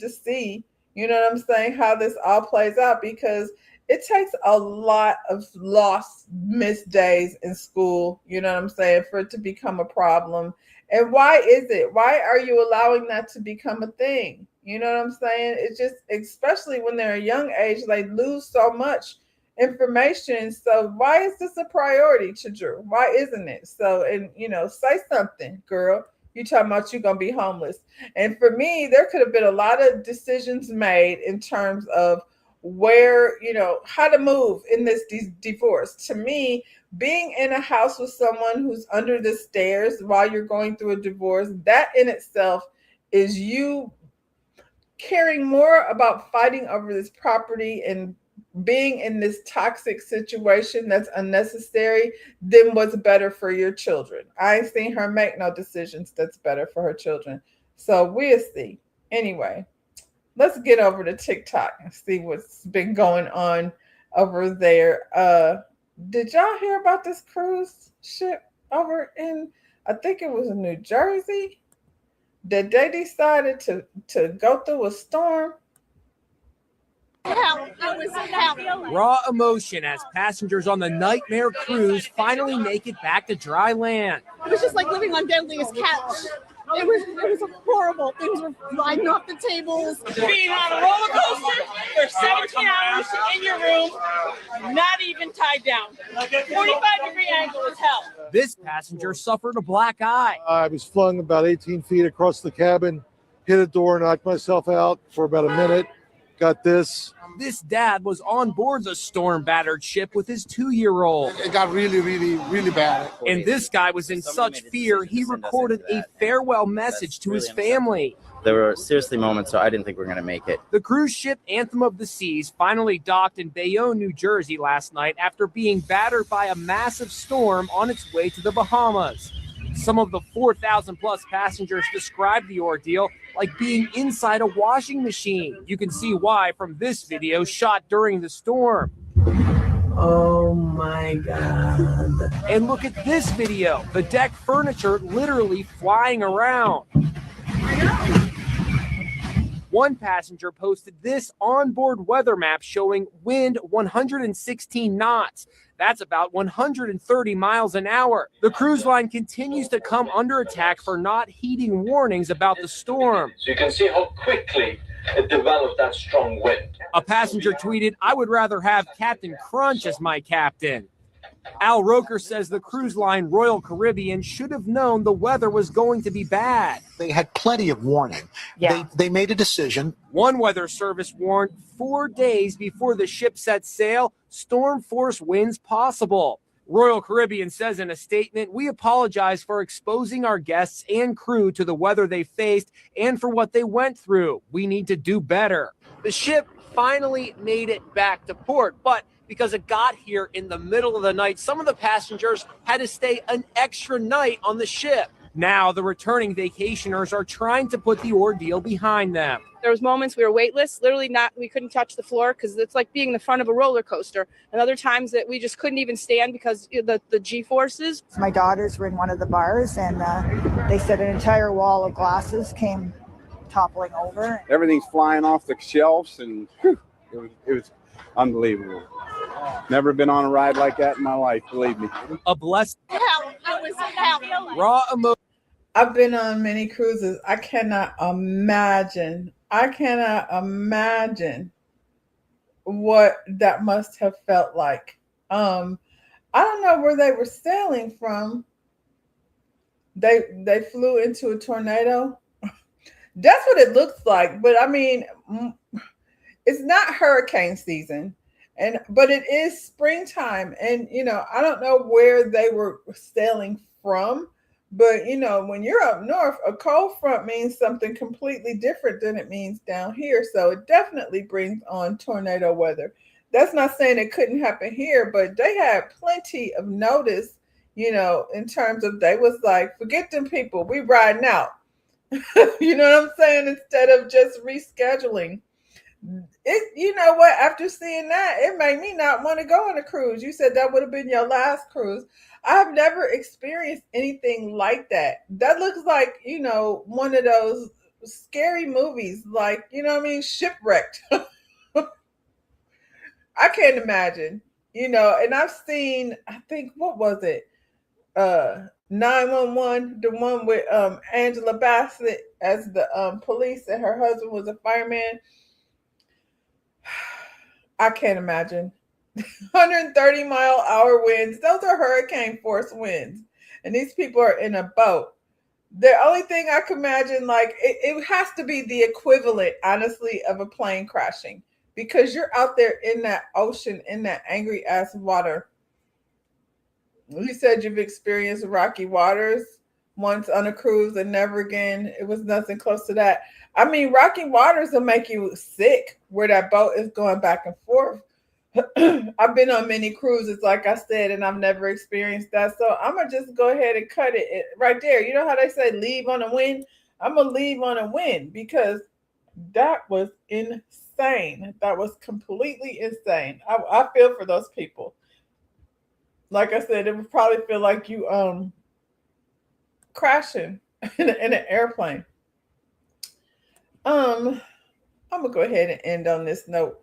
to see, what I'm saying, how this all plays out, because it takes a lot of lost, missed days in school, what I'm saying, for it to become a problem. And why is it? Why are you allowing that to become a thing? You know what I'm saying? It's just, especially when they're a young age, they lose so much information. So why is this a priority to Drew? Why isn't it? So, and say something, girl. You talking about you're gonna be homeless. And for me, there could have been a lot of decisions made in terms of where, how to move in this divorce. To me, being in a house with someone who's under the stairs while you're going through a divorce, that in itself is you caring more about fighting over this property and being in this toxic situation that's unnecessary than what's better for your children. I ain't seen her make no decisions that's better for her children. So we'll see. Anyway, let's get over to TikTok and see what's been going on over there. Did y'all hear about this cruise ship over in, I think it was in New Jersey, that they decided to go through a storm? Raw emotion as passengers on the Nightmare Cruise finally make it back to dry land. It was just like living on Deadliest Catch. It was horrible. Things were flying off the tables. Being on a roller coaster for 17 hours in your room, not even tied down. 45-degree angle is hell. This passenger suffered a black eye. I was flung about 18 feet across the cabin, hit a door, knocked myself out for about a minute. Got this. This dad was on board the storm-battered ship with his 2-year-old. It got really, really, really bad. And this guy was in such fear, he recorded a farewell message to his family. There were seriously moments, so I didn't think we were going to make it. The cruise ship Anthem of the Seas finally docked in Bayonne, New Jersey last night after being battered by a massive storm on its way to the Bahamas. Some of the 4,000 plus passengers described the ordeal like being inside a washing machine. You can see why from this video shot during the storm. Oh my God. And look at this video, the deck furniture literally flying around. One passenger posted this onboard weather map showing wind 116 knots. That's about 130 miles an hour. The cruise line continues to come under attack for not heeding warnings about the storm. So you can see how quickly it developed that strong wind. A passenger tweeted, "I would rather have Captain Crunch as my captain." Al Roker says the cruise line Royal Caribbean should have known the weather was going to be bad. They had plenty of warning. Yeah. They made a decision. One weather service warned 4 days before the ship set sail, storm force winds possible. Royal Caribbean says in a statement, "We apologize for exposing our guests and crew to the weather they faced and for what they went through. We need to do better." The ship finally made it back to port, but because it got here in the middle of the night, some of the passengers had to stay an extra night on the ship. Now the returning vacationers are trying to put the ordeal behind them. There was moments we were weightless, literally we couldn't touch the floor because it's like being in the front of a roller coaster. And other times that we just couldn't even stand because the G-forces. My daughters were in one of the bars, and they said an entire wall of glasses came toppling over. Everything's flying off the shelves, and whew, it was unbelievable. Never been on a ride like that in my life, believe me. A blessed Hell, I was hell. raw emotion. I've been on many cruises. I cannot imagine what that must have felt like. I don't know where they were sailing from. They flew into a tornado. That's what it looks like. But I mean, it's not hurricane season. But it is springtime, and I don't know where they were sailing from, but when you're up north, a cold front means something completely different than it means down here. So it definitely brings on tornado weather. That's not saying it couldn't happen here, but they had plenty of notice, in terms of they was like, forget them people, we riding out. You know what I'm saying? Instead of just rescheduling. You know what? After seeing that, it made me not want to go on a cruise. You said that would have been your last cruise. I've never experienced anything like that. That looks like, one of those scary movies, like, Shipwrecked. I can't imagine, and I've seen, I think, what was it? 911, the one with Angela Bassett as the police, and her husband was a fireman. I can't imagine. 130-mile-hour winds. Those are hurricane force winds. And these people are in a boat. The only thing I can imagine, like, it has to be the equivalent, honestly, of a plane crashing. Because you're out there in that ocean, in that angry-ass water. You said you've experienced rocky waters once on a cruise and never again. It was nothing close to that. I mean, rocky waters will make you sick where that boat is going back and forth. I've been on many cruises, like I said, and I've never experienced that. So I'm going to just go ahead and cut it right there. You know how they say leave on a win? I'm going to leave on a win because that was insane. That was completely insane. I feel for those people. Like I said, it would probably feel like you crashing in an airplane. I'm gonna go ahead and end on this note.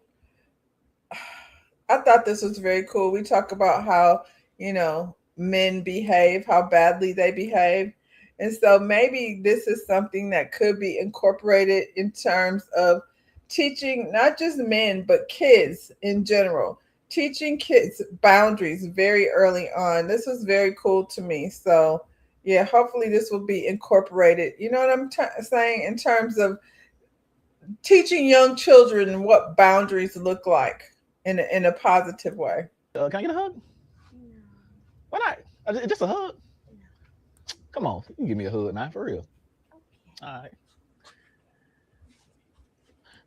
I thought this was very cool. We talk about how, men behave, how badly they behave. And so maybe this is something that could be incorporated in terms of teaching not just men, but kids in general, teaching kids boundaries very early on. This was very cool to me. So yeah, hopefully this will be incorporated. You know what I'm saying, in terms of teaching young children what boundaries look like in a positive way. Can I get a hug? Why not? Just a hug? Come on, you can give me a hug now, for real. All right.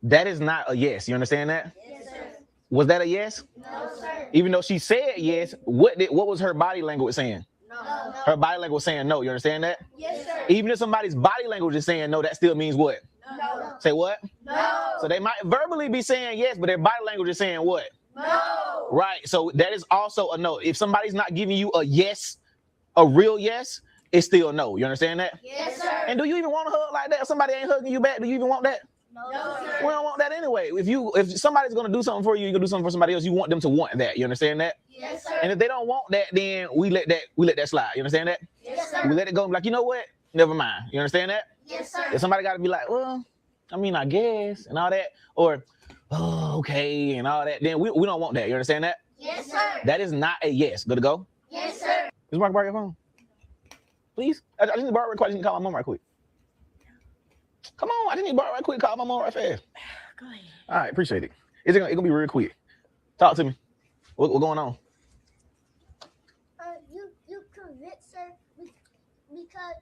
That is not a yes. You understand that? Yes, sir. Was that a yes? No, sir. Even though she said yes, what was her body language saying? No. Her body language was saying no. You understand that? Yes, sir. Even if somebody's body language is saying no, that still means what? No. Say what? No. So they might verbally be saying yes, but their body language is saying what? No. Right. So that is also a no. If somebody's not giving you a yes, a real yes, it's still no. You understand that? Yes, sir. And do you even want to hug like that? If somebody ain't hugging you back, do you even want that? No, sir. We don't want that anyway. If somebody's gonna do something for you, you're gonna do something for somebody else. You want them to want that. You understand that? Yes, sir. And if they don't want that, then we let that slide. You understand that? Yes, sir. We let it go. Like, you know what? Never mind. You understand that? Yes, sir. If somebody got to be like, well, I mean, I guess, and all that, or oh, okay, and all that, then we don't want that. You understand that? Yes, sir. That is not a yes. Good to go? Yes, sir. Is Mark borrow your phone? Please? I just need to borrow it real quick. I just need to call my mom right quick. Come on, I just need to borrow it right quick. Call my mom right fast. Go ahead. All right, appreciate it. It's gonna be real quick. Talk to me. What going on? You convinced her because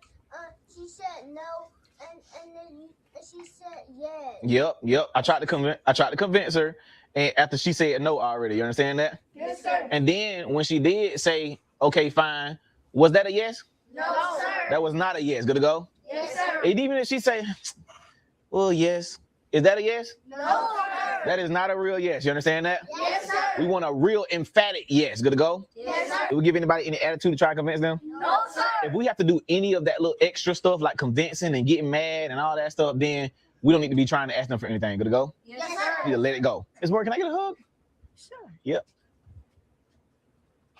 she said no, and then she said yes. Yep. I tried to convince her, and after she said no already, you understand that? Yes, sir. And then when she did say, okay, fine, was that a yes? No, sir. That was not a yes. Good to go? Yes, sir. And even if she say, well, yes, is that a yes? No, sir. That is not a real yes. You understand that? Yes, sir. We want a real emphatic yes. Good to go? Yes, sir. Do we give anybody any attitude to try to convince them? No, sir. If we have to do any of that little extra stuff like convincing and getting mad and all that stuff, then we don't need to be trying to ask them for anything. Good to go? Yes, You sir. need to let it go. It's working. Can I get a hug? Sure. Yep.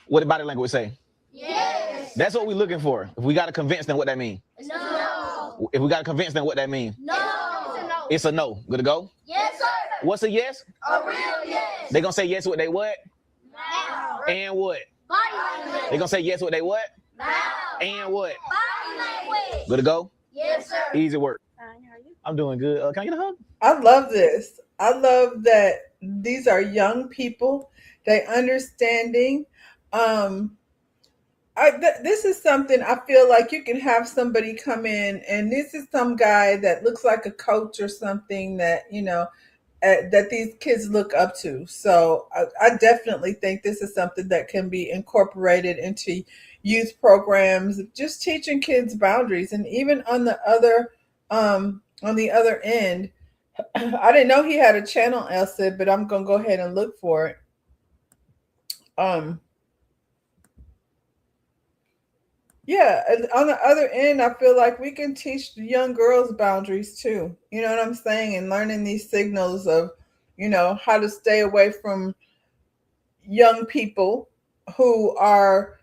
What did body language say? Yes. That's what we're looking for. If we got to convince them what that means. No. If we got to convince them what that means. No. It's a no. It's a no. Good to go? Yes, sir. What's a yes? A real yes. They gonna say yes with they what? Now. And what? Body language. They gonna say yes with they what? Now. And what? Body language. Good to go? Yes, sir. Easy work. How are you? I'm doing good. Can I get a hug? I love this. I love that these are young people. They understanding. This is something I feel like you can have somebody come in, and this is some guy that looks like a coach or something that, that these kids look up to. So I definitely think this is something that can be incorporated into youth programs, just teaching kids boundaries. And even on the other end, I didn't know he had a channel, Elsa, but I'm gonna go ahead and look for it. Yeah, and on the other end, I feel like we can teach the young girls boundaries too. You know what I'm saying? And learning these signals of, how to stay away from young people who are,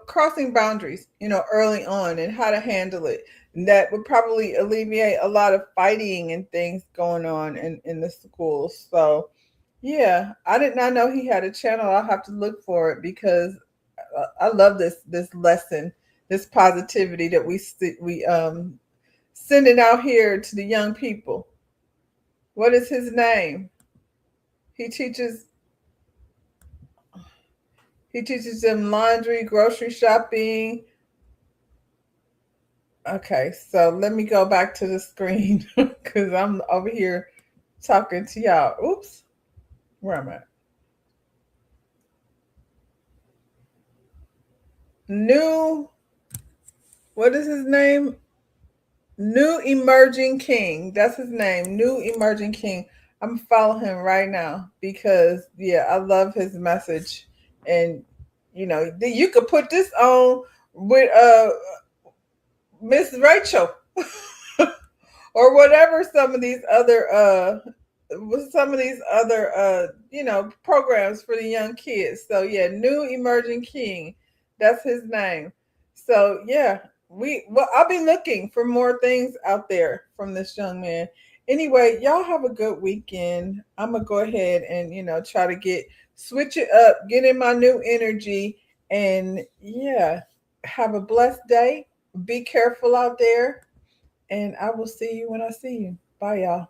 crossing boundaries, early on, and how to handle it. And that would probably alleviate a lot of fighting and things going on in the schools. So, yeah, I did not know he had a channel. I'll have to look for it because I love this lesson, this positivity that we sending out here to the young people. What is his name? He teaches them laundry, grocery shopping. Okay, so let me go back to the screen because I'm over here talking to y'all. Oops, where am I? What is his name? New Emerging King. That's his name. New Emerging King. I'm following him right now because I love his message. And you could put this on with Miss Rachel or whatever some of these other programs for the young kids. So New Emerging King. That's his name. So I'll be looking for more things out there from this young man. Anyway, y'all have a good weekend. I'm gonna go ahead and try to switch it up, get in my new energy, and yeah, have a blessed day. Be careful out there, and I will see you when I see you. Bye, y'all.